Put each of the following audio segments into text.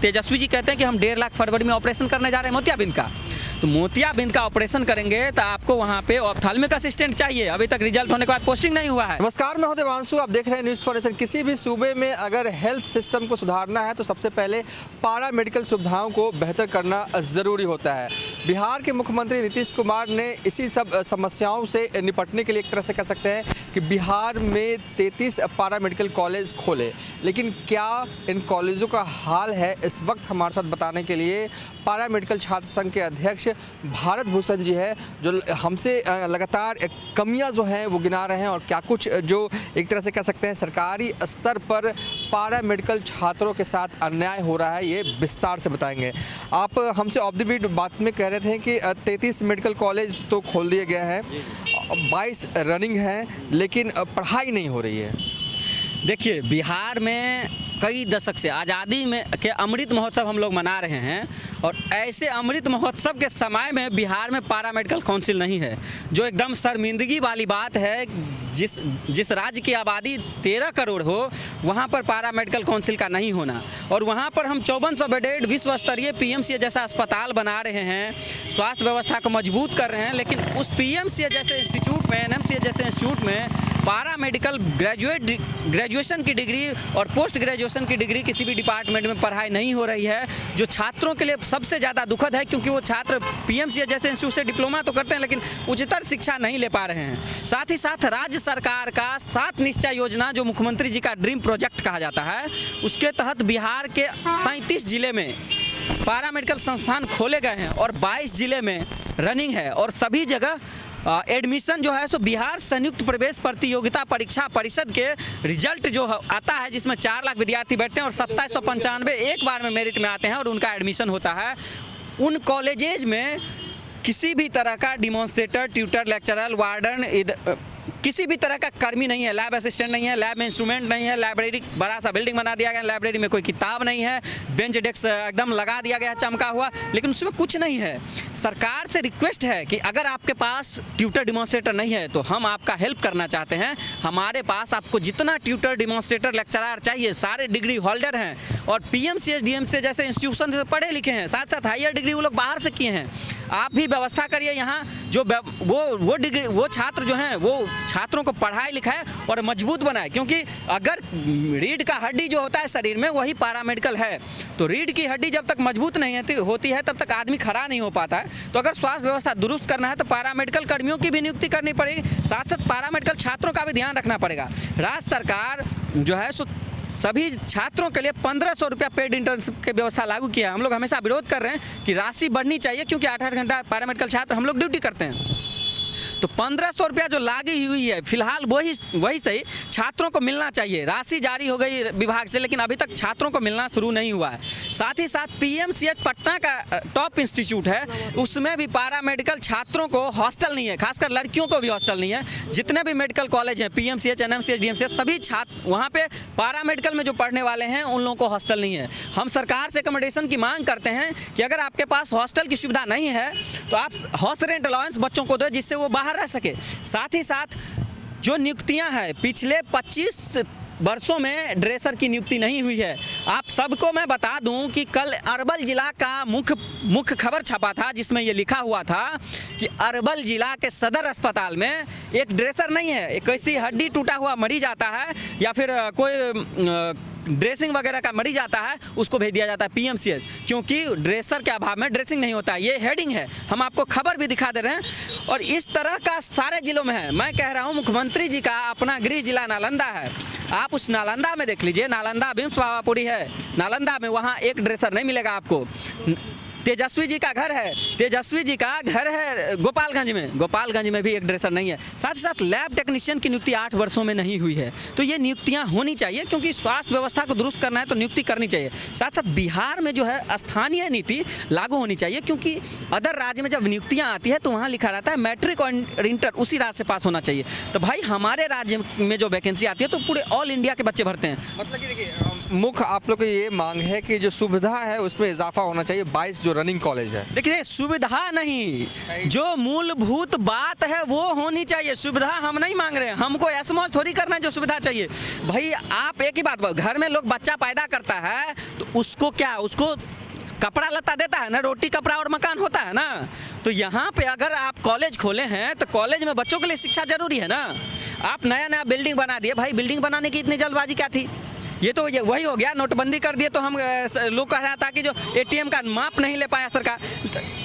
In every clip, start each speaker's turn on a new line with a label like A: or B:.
A: तेजस्वी जी कहते हैं कि हम 1.5 लाख फरवरी में ऑपरेशन करने जा रहे हैं मोतियाबिंद का। तो मोतियाबिंद का ऑपरेशन करेंगे तो आपको वहाँ पे ऑप्थेल्मिक असिस्टेंट चाहिए। अभी तक रिजल्ट होने के बाद पोस्टिंग नहीं हुआ है।
B: नमस्कार, मैं हूं देवांशु, आप देख रहे हैं न्यूज़ फॉर नेशन। किसी भी सूबे में अगर हेल्थ सिस्टम को सुधारना है तो सबसे पहले पारा मेडिकल सुविधाओं को बेहतर करना ज़रूरी होता है। बिहार के मुख्यमंत्री नीतीश कुमार ने इसी सब समस्याओं से निपटने के लिए एक तरह से कह सकते हैं कि बिहार में 33 पारा मेडिकल कॉलेज खोले। लेकिन क्या इन कॉलेजों का हाल है, इस वक्त हमारे साथ बताने के लिए पारा मेडिकल छात्र संघ के अध्यक्ष भारत भूषण जी है, जो हमसे लगातार कमियां जो हैं वो गिना रहे हैं और क्या कुछ जो एक तरह से कह सकते हैं सरकारी स्तर पर पारा मेडिकल छात्रों के साथ अन्याय हो रहा है, ये विस्तार से बताएंगे। आप हमसे ऑफ द बीट बात में कह रहे थे कि 33 मेडिकल कॉलेज तो खोल दिए गए हैं, 22 रनिंग हैं, लेकिन पढ़ाई नहीं हो रही है।
A: देखिए, बिहार में कई दशक से आज़ादी में के अमृत महोत्सव हम लोग मना रहे हैं और ऐसे अमृत महोत्सव के समय में बिहार में पारा मेडिकल काउंसिल नहीं है, जो एकदम शर्मिंदगी वाली बात है। जिस राज्य की आबादी 13 करोड़ हो वहाँ पर पारा मेडिकल काउंसिल का नहीं होना, और वहाँ पर हम 5400 बेडेड विश्व स्तरीय PMCA जैसा अस्पताल बना रहे हैं, स्वास्थ्य व्यवस्था को मजबूत कर रहे हैं, लेकिन उस PMCA जैसे इंस्टीट्यूट में, NMCA जैसे इंस्टीट्यूट में पारा मेडिकल ग्रेजुएशन की डिग्री और पोस्ट ग्रेजुएशन की डिग्री किसी भी डिपार्टमेंट में पढ़ाई नहीं हो रही है, जो छात्रों के लिए सबसे ज़्यादा दुखद है, क्योंकि वो छात्र PMCA जैसे इंस्टीट्यूट से डिप्लोमा तो करते हैं लेकिन उच्चतर शिक्षा नहीं ले पा रहे हैं। साथ ही साथ राज्य सरकार का 7 निश्चय योजना, जो मुख्यमंत्री जी का ड्रीम प्रोजेक्ट कहा जाता है, उसके तहत बिहार के 35 जिले में पारा मेडिकल संस्थान खोले गए हैं और 22 जिले में रनिंग है, और सभी जगह एडमिशन जो है सो बिहार संयुक्त प्रवेश प्रतियोगिता परीक्षा परिषद के रिजल्ट जो आता है, जिसमें 4 लाख विद्यार्थी बैठते हैं और 2795 एक बार में मेरिट में आते हैं और उनका एडमिशन होता है। उन कॉलेजेज में किसी भी तरह का डिमॉन्स्ट्रेटर, ट्यूटर, लेक्चरर, वार्डन, किसी भी तरह का कर्मी नहीं है। लैब असिस्टेंट नहीं है, लैब में इंस्ट्रूमेंट नहीं है, लाइब्रेरी बड़ा सा बिल्डिंग बना दिया गया, लाइब्रेरी में कोई किताब नहीं है, बेंच डेस्क एकदम लगा दिया गया है चमका हुआ, लेकिन उसमें कुछ नहीं है। सरकार से रिक्वेस्ट है कि अगर आपके पास ट्यूटर, डिमॉन्स्ट्रेटर नहीं है तो हम आपका हेल्प करना चाहते हैं। हमारे पास आपको जितना ट्यूटर, डिमॉन्स्ट्रेटर, लेक्चरर चाहिए, सारे डिग्री होल्डर हैं और PMCA, DMCA जैसे इंस्टीट्यूशन से पढ़े लिखे हैं, साथ साथ हायर डिग्री वो लोग बाहर से किए हैं। आप भी व्यवस्था करिए यहाँ, जो वो डिग्री, वो छात्र जो हैं वो छात्रों को पढ़ाई लिखाए और मजबूत बनाए, क्योंकि अगर रीढ़ का हड्डी जो होता है शरीर में वही पारा मेडिकल है। तो रीढ़ की हड्डी जब तक मजबूत नहीं होती है तब तक आदमी खड़ा नहीं हो पाता है। तो अगर स्वास्थ्य व्यवस्था दुरुस्त करना है तो पारा मेडिकल कर्मियों की भी नियुक्ति करनी पड़ेगी, साथ साथ पारा मेडिकल छात्रों का भी ध्यान रखना पड़ेगा। राज्य सरकार जो है सो सभी छात्रों के लिए 1500 रुपया पेड इंटर्नशिप की व्यवस्था लागू किया है। हम लोग हमेशा विरोध कर रहे हैं कि राशि बढ़नी चाहिए, क्योंकि 8-8 घंटा पारा मेडिकल छात्र हम लोग ड्यूटी करते हैं। तो 1500 रुपया जो लागी हुई है फिलहाल वही सही छात्रों को मिलना चाहिए। राशि जारी हो गई विभाग से, लेकिन अभी तक छात्रों को मिलना शुरू नहीं हुआ है। साथ ही साथ PMCH पटना का टॉप इंस्टीट्यूट है, उसमें भी पारा मेडिकल छात्रों को हॉस्टल नहीं है, खासकर लड़कियों को भी हॉस्टल नहीं है। जितने भी मेडिकल कॉलेज हैं, PMCH, NMCH, DMCH, सभी छात्र वहाँ पे पारा मेडिकल में जो पढ़ने वाले हैं उन लोगों को हॉस्टल नहीं है। हम सरकार से अकोमोडेशन की मांग करते हैं कि अगर आपके पास हॉस्टल की सुविधा नहीं है तो आप हाउस रेंट अलाउंस बच्चों को दो, जिससे वो बाहर रह सके। साथ ही साथ जो नियुक्तियां हैं, पिछले 25 वर्षों में ड्रेसर की नियुक्ति नहीं हुई है। आप सबको मैं बता दूं कि कल अरवल जिला का मुख्य खबर छपा था, जिसमें ये लिखा हुआ था कि अरवल जिला के सदर अस्पताल में एक ड्रेसर नहीं है। एक ऐसी हड्डी टूटा हुआ मरीज आता है या फिर कोई ड्रेसिंग वगैरह का मरीज आता है, उसको भेज दिया जाता है PMCH, क्योंकि ड्रेसर के अभाव में ड्रेसिंग नहीं होता है। ये हेडिंग है, हम आपको खबर भी दिखा दे रहे हैं। और इस तरह का सारे जिलों में है। मैं कह रहा हूँ मुख्यमंत्री जी का अपना गृह जिला नालंदा है, आप उस नालंदा में देख लीजिए। नालंदा बिम्स पावापुरी है, नालंदा में वहाँ एक ड्रेसर नहीं मिलेगा आपको। तेजस्वी जी का घर है, तेजस्वी जी का घर है गोपालगंज में भी एक ड्रेसर नहीं है। साथ ही साथ लैब टेक्नीशियन की नियुक्ति 8 वर्षों में नहीं हुई है। तो ये नियुक्तियां होनी चाहिए, क्योंकि स्वास्थ्य व्यवस्था को दुरुस्त करना है तो नियुक्ति करनी चाहिए। साथ साथ बिहार में जो है स्थानीय नीति लागू होनी चाहिए, क्योंकि अदर राज्य में जब नियुक्तियां आती है तो वहाँ लिखा रहता है मैट्रिक और इंटर उसी राज्य से पास होना चाहिए। तो भाई हमारे राज्य में जो वैकेंसी आती है तो पूरे ऑल इंडिया के बच्चे भरते हैं।
B: मतलब कि देखिए मुख्य आप लोग की ये मांग है कि जो सुविधा है उसमें इजाफा होना चाहिए, 22 जो रनिंग कॉलेज है।
A: देखिए सुविधा नहीं, जो मूलभूत बात है वो होनी चाहिए। सुविधा हम नहीं मांग रहे हैं, हमको ऐसमौज थोड़ी करना है जो सुविधा चाहिए। भाई आप एक ही बात, घर में लोग बच्चा पैदा करता है तो उसको क्या, उसको कपड़ा लत्ता देता है ना, रोटी कपड़ा और मकान होता है ना। तो यहाँ पे अगर आप कॉलेज खोले हैं तो कॉलेज में बच्चों के लिए शिक्षा जरूरी है ना। आप नया नया बिल्डिंग बना दिए, भाई बिल्डिंग बनाने की इतनी जल्दबाजी क्या थी? ये तो ये वही हो गया, नोटबंदी कर दिए तो हम लोग कह रहा था कि जो एटीएम का माप नहीं ले पाया सरकार।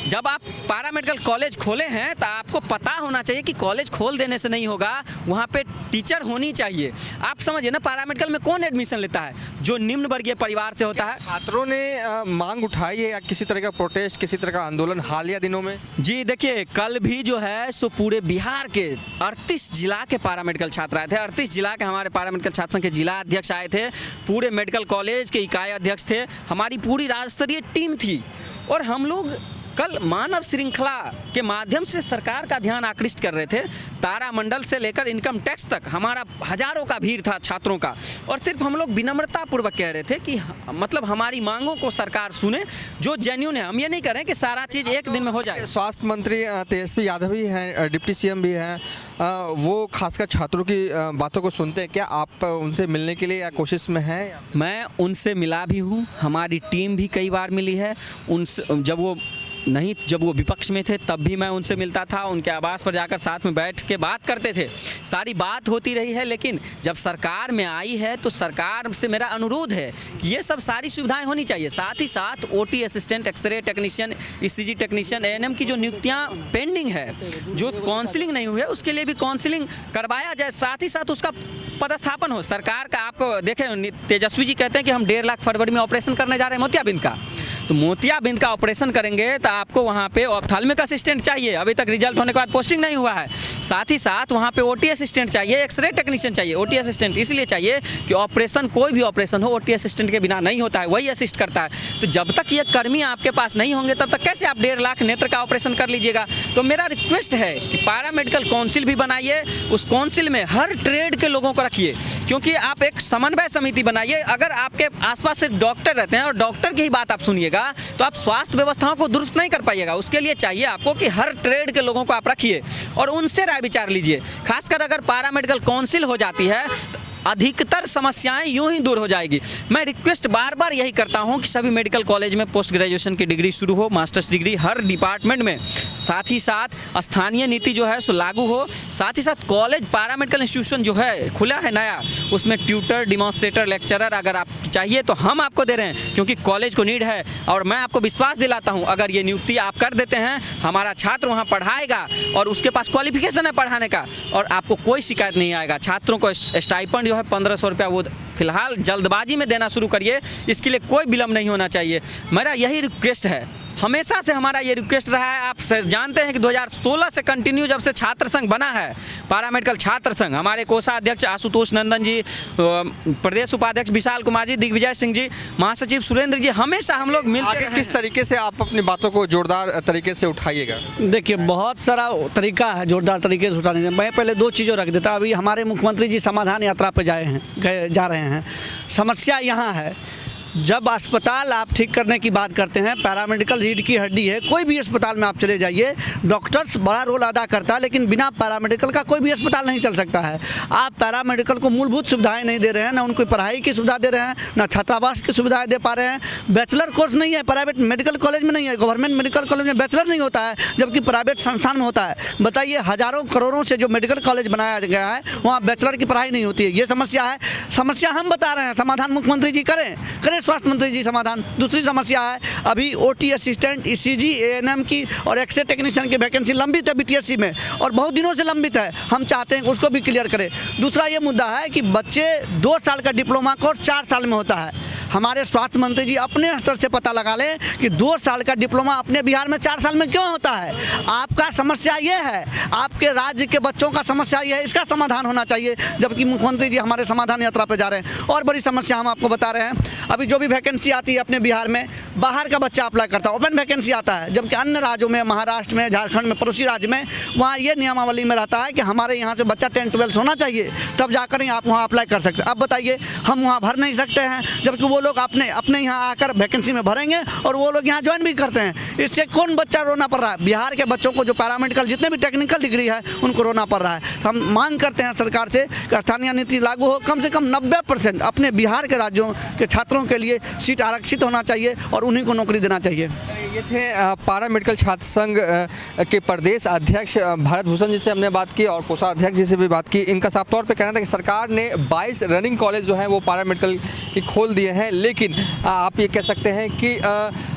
A: जब आप पैरा मेडिकल कॉलेज खोले हैं तो आपको पता होना चाहिए कि कॉलेज खोल देने से नहीं होगा, वहाँ पे टीचर होनी चाहिए। आप समझिए ना, पैरा मेडिकल में कौन एडमिशन लेता है? जो निम्न वर्गीय परिवार से होता है।
B: छात्रों ने मांग उठाई है या किसी तरह का प्रोटेस्ट, किसी तरह का आंदोलन हालिया दिनों में?
A: जी देखिए, कल भी जो है सो पूरे बिहार के 38 जिला के पैरा मेडिकल छात्र आए थे। 38 जिला के हमारे पैरा मेडिकल छात्र संघ के जिला अध्यक्ष आए थे, पूरे मेडिकल कॉलेज के इकाई अध्यक्ष थे, हमारी पूरी राज्य स्तरीय टीम थी। और हम लोग कल मानव श्रृंखला के माध्यम से सरकार का ध्यान आकृष्ट कर रहे थे। तारामंडल से लेकर इनकम टैक्स तक हमारा हजारों का भीड़ था छात्रों का। और सिर्फ हम लोग विनम्रता पूर्वक कह रहे थे कि मतलब हमारी मांगों को सरकार सुने, जो जेन्युइन है। हम ये नहीं करें कि सारा चीज़ एक दिन में हो जाए।
B: स्वास्थ्य मंत्री तेजस्वी यादव भी हैं, डिप्टी सीएम भी हैं, वो खासकर छात्रों की बातों को सुनते हैं। क्या आप उनसे मिलने के लिए या कोशिश में हैं?
A: मैं उनसे मिला भी हूँ, हमारी टीम भी कई बार मिली है उनसे। जब वो विपक्ष में थे तब भी मैं उनसे मिलता था, उनके आवास पर जाकर साथ में बैठ के बात करते थे, सारी बात होती रही है। लेकिन जब सरकार में आई है तो सरकार से मेरा अनुरोध है कि ये सब सारी सुविधाएं होनी चाहिए। साथ ही साथ OT assistant, x ray technician, ECG technician, ANM की जो नियुक्तियां पेंडिंग है, जो काउंसलिंग नहीं हुई है, उसके लिए भी काउंसलिंग करवाया जाए। साथ ही साथ उसका पदस्थापन हो। सरकार का आपको देखें, तेजस्वी जी कहते हैं कि हम 1.5 लाख फरवरी में ऑपरेशन करने जा रहे हैं मोतियाबिंद का। तो मोतियाबिंद का ऑपरेशन करेंगे तो आपको वहाँ पे ऑप्थाल्मिक असिस्टेंट चाहिए, अभी तक रिजल्ट होने के बाद पोस्टिंग नहीं हुआ है। साथ ही साथ वहाँ पे ओटी असिस्टेंट चाहिए, एक्सरे टेक्नीशियन चाहिए। ओटी असिस्टेंट इसलिए चाहिए कि ऑपरेशन, कोई भी ऑपरेशन हो, ओटी असिस्टेंट के बिना नहीं होता है, वही असिस्ट करता है। तो जब तक ये कर्मी आपके पास नहीं होंगे तब तक कैसे आप 1.5 लाख नेत्र का ऑपरेशन कर लीजिएगा? तो मेरा रिक्वेस्ट है कि पैरा मेडिकल काउंसिल भी बनाइए, उस काउंसिल में हर ट्रेड के लोगों को रखिए, क्योंकि आप एक समन्वय समिति बनाइए। अगर आपके आसपास सिर्फ डॉक्टर रहते हैं और डॉक्टर की ही बात आप सुनिएगा तो आप स्वास्थ्य व्यवस्थाओं को दुरुस्त नहीं कर पाइएगा। उसके लिए चाहिए आपको कि हर ट्रेड के लोगों को आप रखिए और उनसे राय विचार लीजिए। खासकर अगर पैरा मेडिकल काउंसिल हो जाती है तो अधिकतर समस्याएं यूं ही दूर हो जाएगी। मैं रिक्वेस्ट बार बार यही करता हूं कि सभी मेडिकल कॉलेज में पोस्ट ग्रेजुएशन की डिग्री शुरू हो, मास्टर्स डिग्री हर डिपार्टमेंट में। साथ ही साथ स्थानीय नीति जो है सो लागू हो। साथ ही साथ कॉलेज पैरा मेडिकल इंस्टीट्यूशन जो है खुला है नया, उसमें ट्यूटर, डिमॉन्स्ट्रेटर, लेक्चरर अगर आप चाहिए तो हम आपको दे रहे हैं, क्योंकि कॉलेज को नीड है। और मैं आपको विश्वास दिलाता हूँ, अगर ये नियुक्ति आप कर देते हैं, हमारा छात्र वहाँ पढ़ाएगा और उसके पास क्वालिफिकेशन है पढ़ाने का, और आपको कोई शिकायत नहीं आएगा। छात्रों को स्टाइपेंड जो है 1500 रुपया वो फिलहाल जल्दबाजी में देना शुरू करिए, इसके लिए कोई विलम्ब नहीं होना चाहिए। मेरा यही रिक्वेस्ट है, हमेशा से हमारा ये रिक्वेस्ट रहा है। आप जानते हैं कि 2016 से कंटिन्यू जब से छात्र संघ बना है, पैरा मेडिकल छात्र संघ, हमारे कोषाध्यक्ष आशुतोष नंदन जी, प्रदेश उपाध्यक्ष विशाल कुमार जी, दिग्विजय सिंह जी, महासचिव सुरेंद्र जी, हमेशा हम लोग मिलते हैं।
B: किस तरीके से आप अपनी बातों को जोरदार तरीके से उठाइएगा?
C: देखिए, बहुत सारा तरीका है जोरदार तरीके से उठाने का। मैं पहले 2 चीज़ों रख देता। अभी हमारे मुख्यमंत्री जी समाधान यात्रा पर जा रहे हैं। समस्या यहाँ है, जब अस्पताल आप ठीक करने की बात करते हैं, पैरामेडिकल रीढ़ की हड्डी है, कोई भी अस्पताल में आप चले जाइए, डॉक्टर्स बड़ा रोल अदा करता है, लेकिन बिना पैरामेडिकल का कोई भी अस्पताल नहीं चल सकता है। आप पैरामेडिकल को मूलभूत सुविधाएं नहीं दे रहे हैं, ना उनको पढ़ाई की सुविधा दे रहे हैं, ना छात्रावास की सुविधाएं दे पा रहे हैं। बैचलर कोर्स नहीं है प्राइवेट मेडिकल कॉलेज में, नहीं है गवर्नमेंट मेडिकल कॉलेज में बैचलर नहीं होता है, जबकि प्राइवेट संस्थान में होता है। बताइए, हजारों करोड़ों से जो मेडिकल कॉलेज बनाया गया है वहाँ बैचलर की पढ़ाई नहीं होती है। ये समस्या है। समस्या हम बता रहे हैं, समाधान मुख्यमंत्री जी करें स्वास्थ्य मंत्री जी समाधान। दूसरी समस्या है, अभी ओटी असिस्टेंट, ईसीजी, एएनएम की और एक्सरे टेक्नीशियन की वैकेंसी लंबित है बीटीएससी में, और बहुत दिनों से लंबित है। हम चाहते हैं उसको भी क्लियर करें। दूसरा ये मुद्दा है कि बच्चे 2 साल का डिप्लोमा कोर्स 4 साल में होता है। हमारे स्वास्थ्य मंत्री जी अपने स्तर से पता लगा लें कि 2 साल का डिप्लोमा अपने बिहार में 4 साल में क्यों होता है। आपका समस्या ये है, आपके राज्य के बच्चों का समस्या ये है, इसका समाधान होना चाहिए, जबकि मुख्यमंत्री जी हमारे समाधान यात्रा पे जा रहे हैं। और बड़ी समस्या हम आपको बता रहे हैं, अभी जो भी वैकेंसी आती है अपने बिहार में, बाहर का बच्चा अप्लाई करता है, ओपन वैकेंसी आता है, जबकि अन्य राज्यों में, महाराष्ट्र में, झारखंड में, पड़ोसी राज्य में, वहाँ ये नियमावली में रहता है कि हमारे यहाँ से बच्चा 10-12 होना चाहिए, तब जाकर ही आप वहाँ अप्लाई कर सकते हैं। अब बताइए, हम वहाँ भर नहीं सकते हैं, जबकि वो लोग अपने यहाँ आकर वैकेंसी में भरेंगे और वो लोग यहाँ ज्वाइन भी करते हैं। इससे कौन बच्चा रोना पड़ रहा है? बिहार के बच्चों को जो पैरामेडिकल जितने भी टेक्निकल डिग्री है उनको रोना पड़ रहा है। तो हम मांग करते हैं सरकार से कि स्थानीय नीति लागू हो, कम से कम 90% अपने बिहार के राज्यों के छात्रों के लिए सीट आरक्षित होना चाहिए और उन्हीं को नौकरी देना चाहिए।
B: ये थे पारा मेडिकल छात्र संघ के प्रदेश अध्यक्ष भारत भूषण जी से हमने बात की और कोषाध्यक्ष जी से भी बात की। इनका साफ तौर पे कहना था कि सरकार ने 22 रनिंग कॉलेज जो हैं वो पारा मेडिकल की खोल दिए हैं, लेकिन आप ये कह सकते हैं कि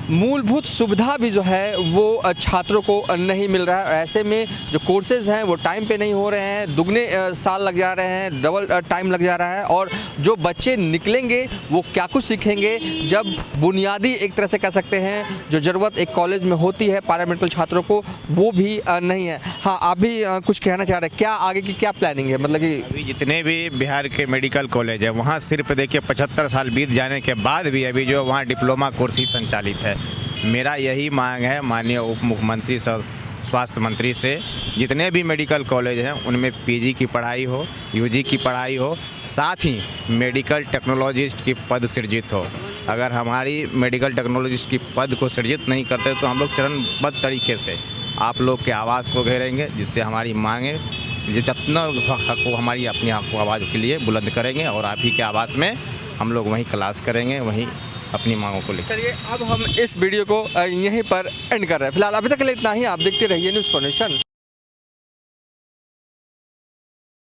B: मूलभूत सुविधा भी जो है वो छात्रों को नहीं मिल रहा है। और ऐसे में जो कोर्सेज़ हैं वो टाइम पे नहीं हो रहे हैं, दुगने साल लग जा रहे हैं, डबल टाइम लग जा रहा है। और जो बच्चे निकलेंगे वो क्या कुछ सीखेंगे, जब बुनियादी एक तरह से कह सकते हैं जो ज़रूरत एक कॉलेज में होती है पैरामेडिकल छात्रों को, वो भी नहीं है। हाँ, आप भी कुछ कहना चाह रहे हैं, क्या आगे की क्या प्लानिंग है? मतलब कि
D: अभी जितने भी बिहार के मेडिकल कॉलेज है वहाँ सिर्फ देखिए 75 साल बीत जाने के बाद भी अभी जो वहाँ डिप्लोमा कोर्स ही संचालित है। मेरा यही मांग है माननीय उप मुख्यमंत्री स्वास्थ्य मंत्री से, जितने भी मेडिकल कॉलेज हैं उनमें पीजी की पढ़ाई हो, यूजी की पढ़ाई हो, साथ ही मेडिकल टेक्नोलॉजिस्ट की पद सृजित हो। अगर हमारी मेडिकल टेक्नोलॉजिस्ट की पद को सृजित नहीं करते तो हम लोग चरणबद्ध तरीके से आप लोग के आवाज़ को घेरेंगे, जिससे हमारी मांगें जितना हक को हमारी अपनी आवाज़ के लिए बुलंद करेंगे और आप ही के आवाज़ में हम लोग वहीं क्लास करेंगे, वहीं अपनी मांगों को लेकर।
B: चलिए अब हम इस वीडियो को यहीं पर एंड कर रहे हैं। फिलहाल अभी तक के लिए इतना ही। आप देखते रहिए न्यूज़ फॉर नेशन।